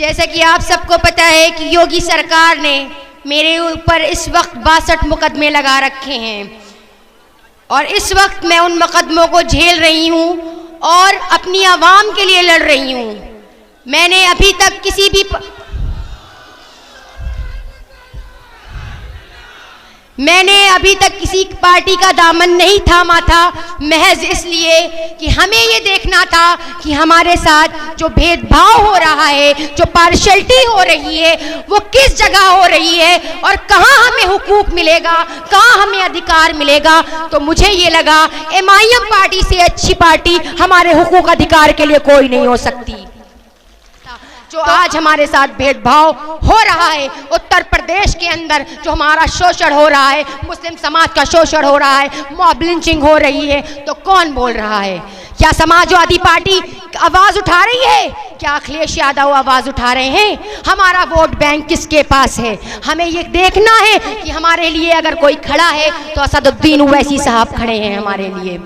जैसा कि आप सबको पता है कि योगी सरकार ने मेरे ऊपर इस वक्त 62 मुकदमे लगा रखे हैं और इस वक्त मैं उन मुकदमों को झेल रही हूं और अपनी आवाम के लिए लड़ रही हूं। मैंने अभी तक किसी पार्टी का दामन नहीं थामा था, महज इसलिए कि हमें ये देखना था कि हमारे साथ जो भेदभाव हो रहा है, जो पार्शलिटी हो रही है, वो किस जगह हो रही है और कहाँ हमें हुकूक मिलेगा, कहाँ हमें अधिकार मिलेगा। तो मुझे ये लगा MIM पार्टी से अच्छी पार्टी हमारे हुकूक अधिकार के लिए कोई नहीं हो सकती। जो आज हमारे साथ भेदभाव हो रहा है, उत्तर प्रदेश के अंदर जो हमारा शोषण हो रहा है, मुस्लिम समाज का शोषण हो रहा है, मॉब लिंचिंग हो रही है, तो कौन बोल रहा है? क्या समाजवादी पार्टी आवाज उठा रही है? क्या अखिलेश यादव आवाज उठा रहे हैं? हमारा वोट बैंक किसके पास है? हमें ये देखना है कि हमारे लिए अगर कोई खड़ा है तो असदुद्दीन ओवैसी साहब खड़े हैं हमारे लिए,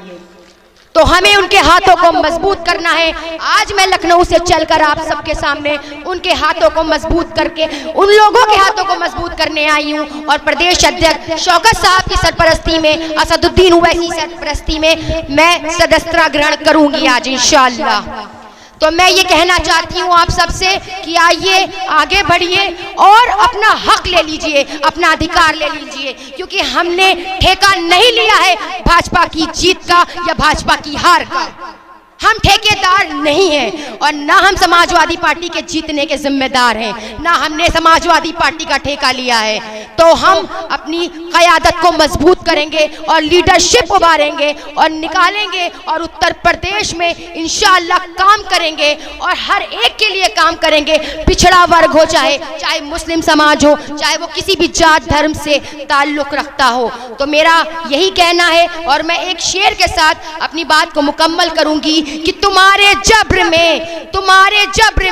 तो हमें उनके हाथों को मजबूत करना है। आज मैं लखनऊ से चलकर आप सबके सामने उनके हाथों को मजबूत करके उन लोगों के हाथों को मजबूत करने आई हूं और प्रदेश अध्यक्ष शौकत साहब की सरपरस्ती में, असदुद्दीन ओवैसी सरपरस्ती में मैं सदस्यता ग्रहण करूंगी आज इंशाअल्लाह। तो मैं ये कहना चाहती हूँ आप सबसे कि आइए आगे बढ़िए और अपना हक ले लीजिए, अपना अधिकार ले लीजिए, क्योंकि हमने ठेका नहीं लिया है भाजपा की जीत का या भाजपा की हार का। हम ठेकेदार नहीं हैं और ना हम समाजवादी पार्टी के जीतने के जिम्मेदार हैं, ना हमने समाजवादी पार्टी का ठेका लिया है। तो हम अपनी क़यादत को मजबूत करेंगे और लीडरशिप उभारेंगे और निकालेंगे और उत्तर प्रदेश में इंशाअल्लाह काम करेंगे और हर एक के लिए काम करेंगे, पिछड़ा वर्ग हो, चाहे मुस्लिम समाज हो, चाहे वो किसी भी जात धर्म से ताल्लुक़ रखता हो। तो मेरा यही कहना है और मैं एक शेर के साथ अपनी बात को मुकम्मल करूंगी कि तुम्हारे जब्र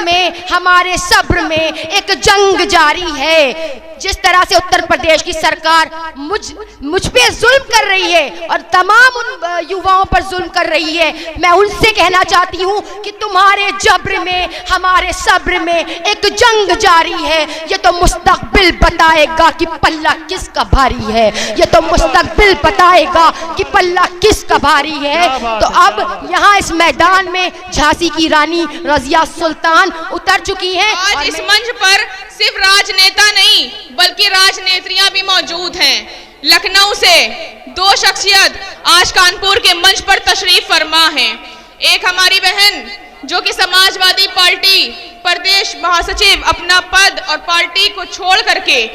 में हमारे सब्र में एक जंग जारी है। जिस तरह से उत्तर प्रदेश की सरकार मुझ पे जुल्म कर रही है और तमाम उन युवाओं पर जुल्म कर रही है, मैं उनसे कहना चाहती हूँ कि तुम्हारे जब्र में हमारे सब्र में एक जंग जारी है। ये तो मुस्तकबिल बताएगा कि पल्ला किसका भारी है, ये तो मुस्तकबिल बताएगा कि पल्ला किसका भारी है। तो अब यहाँ इस मैदान में झांसी की रानी रजिया सुल्तान उतर चुकी हैं। आज इस मंच पर सिर्फ राजनेता नहीं बल्कि राजनेत्रियां भी मौजूद हैं। लखनऊ से दो शख्सियत आज कानपुर के मंच पर तशरीफ फरमा हैं। एक हमारी बहन जो कि समाजवादी पार्टी प्रदेश महासचिव अपना पद और पार्टी को छोड़ करके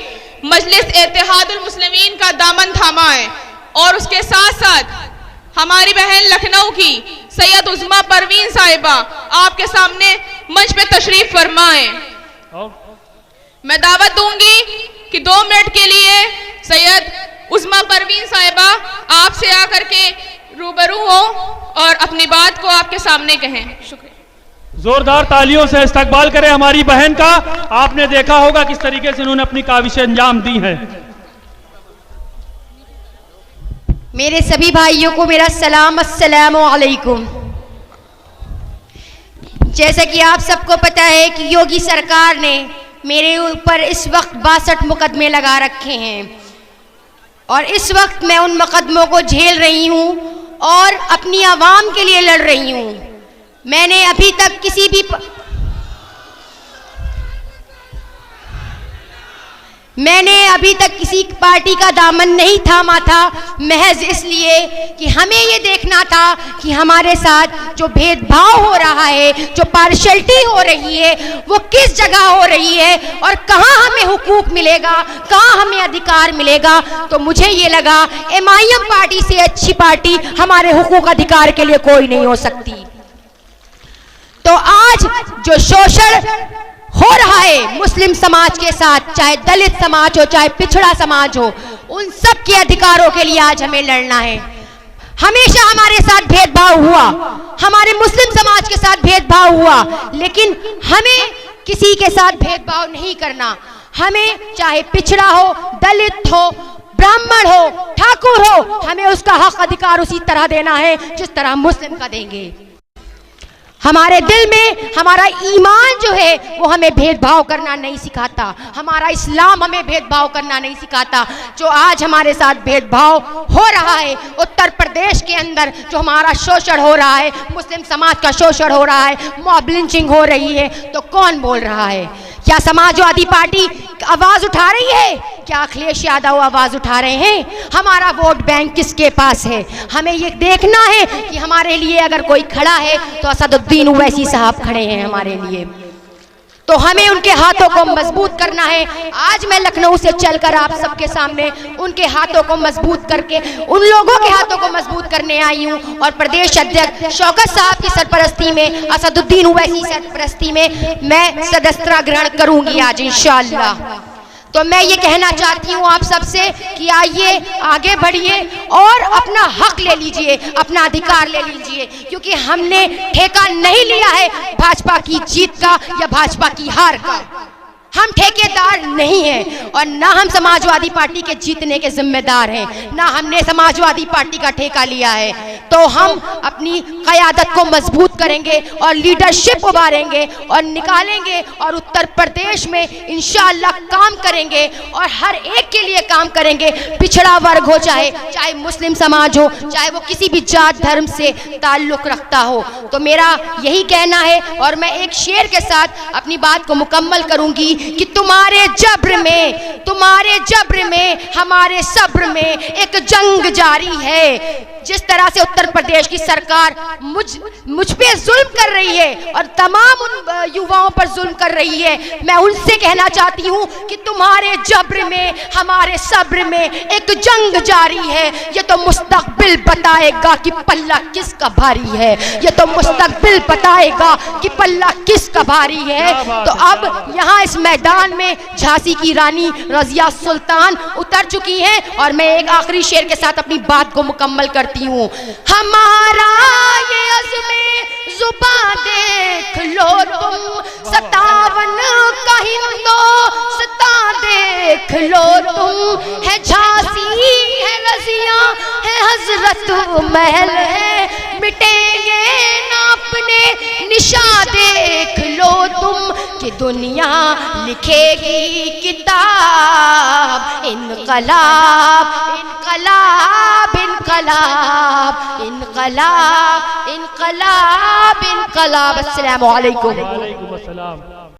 मजलिस इत्तेहादुल मुस्लिमीन का दामन थामा है, और उसके साथ साथ हमारी बहन लखनऊ की सैयद उज़्मा परवीन साहिबा आपके सामने मंच पे तशरीफ फरमाए। मैं दावत दूंगी कि 2 मिनट के लिए सैयद उज़्मा परवीन साहिबा आपसे आकर के रूबरू हो और अपनी बात को आपके सामने कहें। शुक्रिया। जोरदार तालियों से इस्तकबाल करें हमारी बहन का। आपने देखा होगा किस तरीके से उन्होंने अपनी काविशें अंजाम दी हैं। मेरे सभी भाइयों को मेरा सलाम, अस्सलामु अलैकुम। जैसा कि आप सबको पता है कि योगी सरकार ने मेरे ऊपर इस वक्त 62 मुकदमे लगा रखे हैं और इस वक्त मैं उन मुकदमों को झेल रही हूं और अपनी आवाम के लिए लड़ रही हूं। मैंने अभी तक किसी पार्टी का दामन नहीं थामा था, महज इसलिए कि हमें ये देखना था कि हमारे साथ जो भेदभाव हो रहा है, जो पार्शलिटी हो रही है, वो किस जगह हो रही है और कहाँ हमें हुकूक मिलेगा, कहाँ हमें अधिकार मिलेगा। तो मुझे ये लगा MIM पार्टी से अच्छी पार्टी हमारे हुकूक अधिकार के लिए कोई नहीं हो सकती। तो आज जो शोषण हो रहा है मुस्लिम समाज के साथ, चाहे दलित समाज हो, चाहे पिछड़ा समाज हो, उन सब के अधिकारों के लिए आज हमें लड़ना है। हमेशा हमारे साथ भेदभाव हुआ, हमारे मुस्लिम समाज के साथ भेदभाव हुआ, लेकिन हमें किसी के साथ भेदभाव नहीं करना। हमें चाहे पिछड़ा हो, दलित हो, ब्राह्मण हो, ठाकुर हो, हमें उसका हक अधिकार उसी तरह देना है जिस तरह मुस्लिम का देंगे। हमारे दिल में हमारा ईमान जो है वो हमें भेदभाव करना नहीं सिखाता, हमारा इस्लाम हमें भेदभाव करना नहीं सिखाता। जो आज हमारे साथ भेदभाव हो रहा है उत्तर प्रदेश के अंदर, जो हमारा शोषण हो रहा है, मुस्लिम समाज का शोषण हो रहा है, मॉब लिंचिंग हो रही है, तो कौन बोल रहा है? क्या समाजवादी पार्टी आवाज उठा रही है? क्या अखिलेश यादव आवाज उठा रहे हैं? हमारा वोट बैंक किसके पास है? हमें ये देखना है कि हमारे लिए अगर कोई खड़ा है तो असदुद्दीन ओवैसी साहब खड़े हैं हमारे लिए, तो हमें उनके हाथों को मजबूत करना है। आज मैं लखनऊ से चलकर आप सबके सामने उनके हाथों को मजबूत करके, उन लोगों के हाथों को मजबूत करने आई हूँ, और प्रदेश अध्यक्ष शौकत साहब की सरपरस्ती में, असदुद्दीन ओवैसी सरपरस्ती में मैं सदस्यता ग्रहण करूंगी आज इंशाअल्लाह। तो मैं ये कहना चाहती हूँ आप सबसे कि आइए आगे बढ़िए और अपना हक ले लीजिए, अपना अधिकार ले लीजिए, क्योंकि हमने ठेका नहीं लिया है भाजपा की जीत का या भाजपा की हार का। हम ठेकेदार नहीं हैं और ना हम समाजवादी पार्टी के जीतने के जिम्मेदार हैं, ना हमने समाजवादी पार्टी का ठेका लिया है। तो हम अपनी क़यादत को मजबूत करेंगे और लीडरशिप उभारेंगे और निकालेंगे, और उत्तर प्रदेश में इंशाअल्लाह काम करेंगे और हर एक के लिए काम करेंगे, पिछड़ा वर्ग हो, चाहे मुस्लिम समाज हो, चाहे वो किसी भी जात धर्म से ताल्लुक रखता हो। तो मेरा यही कहना है, और मैं एक शेर के साथ अपनी बात को मुकम्मल करूंगी कि तुम्हारे जब्र में हमारे सब्र में एक जंग जारी है। जिस तरह से उत्तर प्रदेश की सरकार मुझ पे जुल्म कर रही है और तमाम उन युवाओं पर जुल्म कर रही है, मैं उनसे कहना चाहती हूँ कि तुम्हारे जब्र में हमारे सब्र में एक जंग जारी है। ये तो मुस्तकबिल बताएगा कि पल्ला किसका भारी है, ये तो मुस्तकबिल बताएगा कि पल्ला किसका भारी है। तो अब यहाँ इस मैदान में झांसी की रानी रजिया सुल्तान उतर चुकी हैं, और मैं एक आखिरी शेर के साथ अपनी बात को मुकम्मल करती हूँ। हमारा ये अज़्मे ज़ुबां देख लो तुम, 57 का हिंदुस्तां देख लो तुम, है झांसी है रजिया है हजरत महल है, मिटेंगे ना अपने निशा देख लो तुम, कि दुनिया लिखेगी किताब इनकलाब इनकलाब इनकलाब इनकलाब इनकलाब इनकलाब। अस्सलामु अलैकुम। वालेकुम अस्सलाम।